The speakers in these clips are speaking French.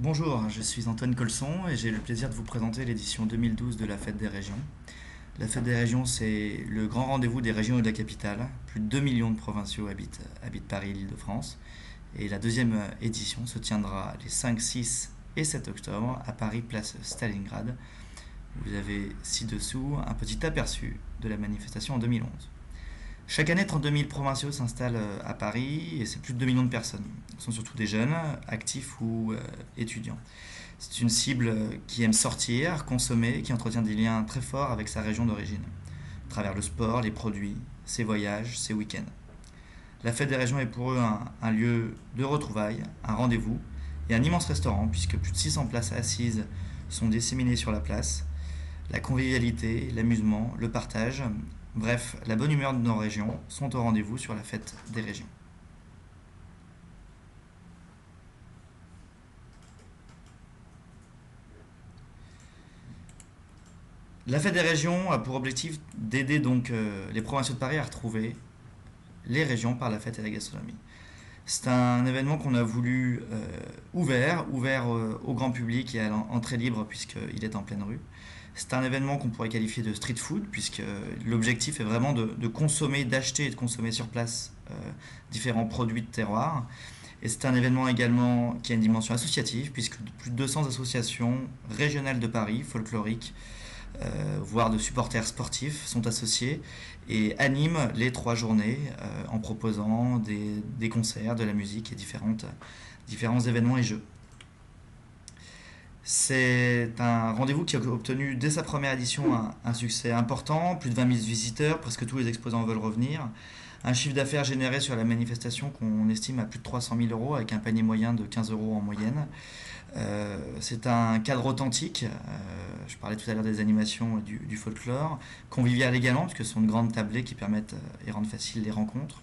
Bonjour, je suis Antoine Colson et j'ai le plaisir de vous présenter l'édition 2012 de la Fête des Régions. La Fête des Régions, c'est le grand rendez-vous des régions et de la capitale. Plus de 2 millions de provinciaux habitent Paris et l'Île-de-France. Et la deuxième édition se tiendra les 5, 6 et 7 octobre à Paris, place Stalingrad. Vous avez ci-dessous un petit aperçu de la manifestation en 2011. Chaque année, 32 000 provinciaux s'installent à Paris et c'est plus de 2 millions de personnes. Ce sont surtout des jeunes, actifs ou étudiants. C'est une cible qui aime sortir, consommer, qui entretient des liens très forts avec sa région d'origine, à travers le sport, les produits, ses voyages, ses week-ends. La fête des régions est pour eux un lieu de retrouvailles, un rendez-vous et un immense restaurant, puisque plus de 600 places assises sont disséminées sur la place. La convivialité, l'amusement, le partage, bref, la bonne humeur de nos régions sont au rendez-vous sur la fête des régions. La fête des régions a pour objectif d'aider donc les provinciaux de Paris à retrouver les régions par la fête et la gastronomie. C'est un événement qu'on a voulu ouvert au grand public et à l'entrée libre puisqu'il est en pleine rue. C'est un événement qu'on pourrait qualifier de street food puisque l'objectif est vraiment de consommer, d'acheter et de consommer sur place différents produits de terroir. Et c'est un événement également qui a une dimension associative puisque plus de 200 associations régionales de Paris, folkloriques, voire de supporters sportifs sont associés et animent les 3 journées en proposant des concerts, de la musique et différents événements et jeux. C'est un rendez-vous qui a obtenu dès sa première édition un succès important, plus de 20 000 visiteurs, presque tous les exposants veulent revenir. Un chiffre d'affaires généré sur la manifestation qu'on estime à plus de 300 000 euros avec un panier moyen de 15 euros en moyenne. C'est un cadre authentique, je parlais tout à l'heure des animations et du folklore, convivial également, puisque ce sont de grandes tablées qui permettent et rendent faciles les rencontres.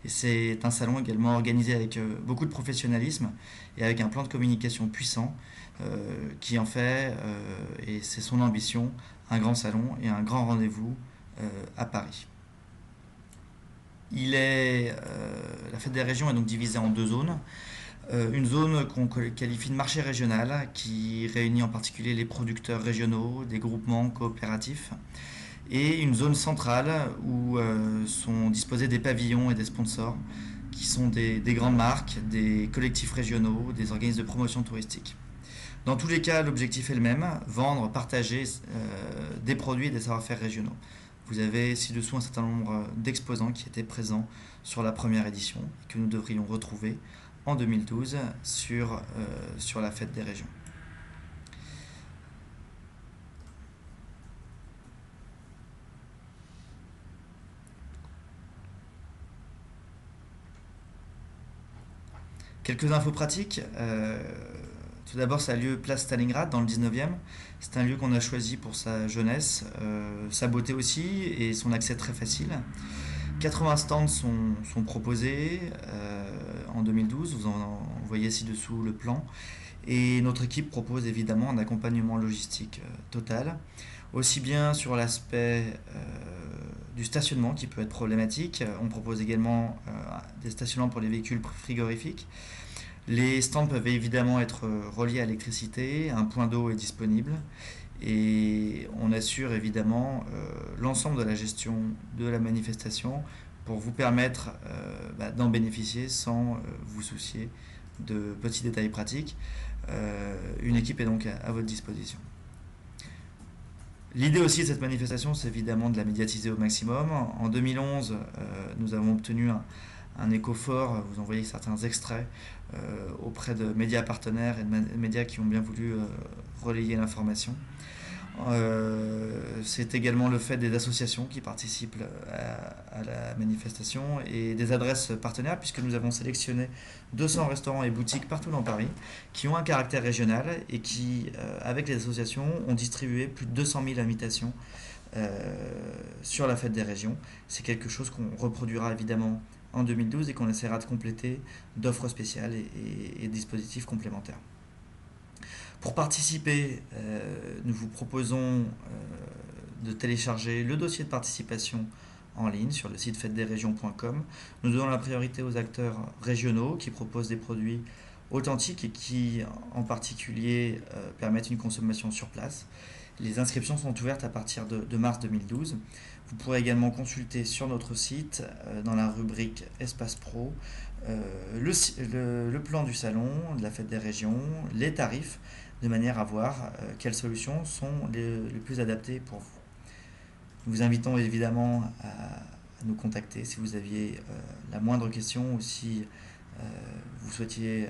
Et c'est un salon également organisé avec beaucoup de professionnalisme et avec un plan de communication puissant qui en fait, et c'est son ambition, un grand salon et un grand rendez-vous à Paris. La fête des régions est donc divisée en 2 zones. Une zone qu'on qualifie de marché régional qui réunit en particulier les producteurs régionaux, des groupements coopératifs et une zone centrale où sont disposés des pavillons et des sponsors qui sont des grandes marques, des collectifs régionaux, des organismes de promotion touristique. Dans tous les cas, l'objectif est le même, vendre, partager des produits et des savoir-faire régionaux. Vous avez ci-dessous un certain nombre d'exposants qui étaient présents sur la première édition et que nous devrions retrouver en 2012 sur la fête des régions. Quelques infos pratiques. Tout d'abord, ça a lieu place Stalingrad dans le 19e. C'est un lieu qu'on a choisi pour sa jeunesse, sa beauté aussi et son accès très facile. 80 stands sont proposés en 2012, vous en voyez ci-dessous le plan. Et notre équipe propose évidemment un accompagnement logistique total, aussi bien sur l'aspect du stationnement qui peut être problématique. On propose également des stationnements pour les véhicules frigorifiques. Les stands peuvent évidemment être reliés à l'électricité, un point d'eau est disponible et on assure évidemment l'ensemble de la gestion de la manifestation pour vous permettre d'en bénéficier sans vous soucier de petits détails pratiques. Une équipe est donc à votre disposition. L'idée aussi de cette manifestation, c'est évidemment de la médiatiser au maximum. En 2011, nous avons obtenu un écho fort, vous en voyez certains extraits auprès de médias partenaires et de médias qui ont bien voulu relayer l'information. C'est également le fait des associations qui participent à la manifestation et des adresses partenaires puisque nous avons sélectionné 200 restaurants et boutiques partout dans Paris qui ont un caractère régional et qui, avec les associations, ont distribué plus de 200 000 invitations sur la fête des régions. C'est quelque chose qu'on reproduira évidemment en 2012 et qu'on essaiera de compléter d'offres spéciales et de dispositifs complémentaires. Pour participer, nous vous proposons de télécharger le dossier de participation en ligne sur le site fêtedesrégions.com. Nous donnons la priorité aux acteurs régionaux qui proposent des produits authentiques et qui en particulier permettent une consommation sur place. Les inscriptions sont ouvertes à partir de mars 2012. Vous pourrez également consulter sur notre site, dans la rubrique Espace Pro, le plan du salon, de la fête des régions, les tarifs, de manière à voir quelles solutions sont les plus adaptées pour vous. Nous vous invitons évidemment à nous contacter si vous aviez la moindre question ou si vous souhaitiez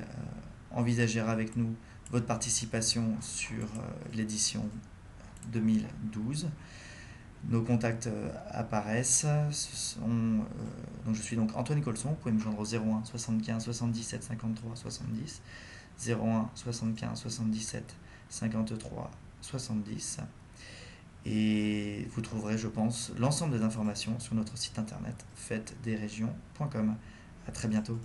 envisager avec nous votre participation sur l'édition 2012. Nos contacts apparaissent. Donc je suis donc Antoine Colson. Vous pouvez me joindre au 01 75 77 53 70. 01 75 77 53 70. Et vous trouverez, je pense, l'ensemble des informations sur notre site internet fêtesdesrégions.com. À très bientôt.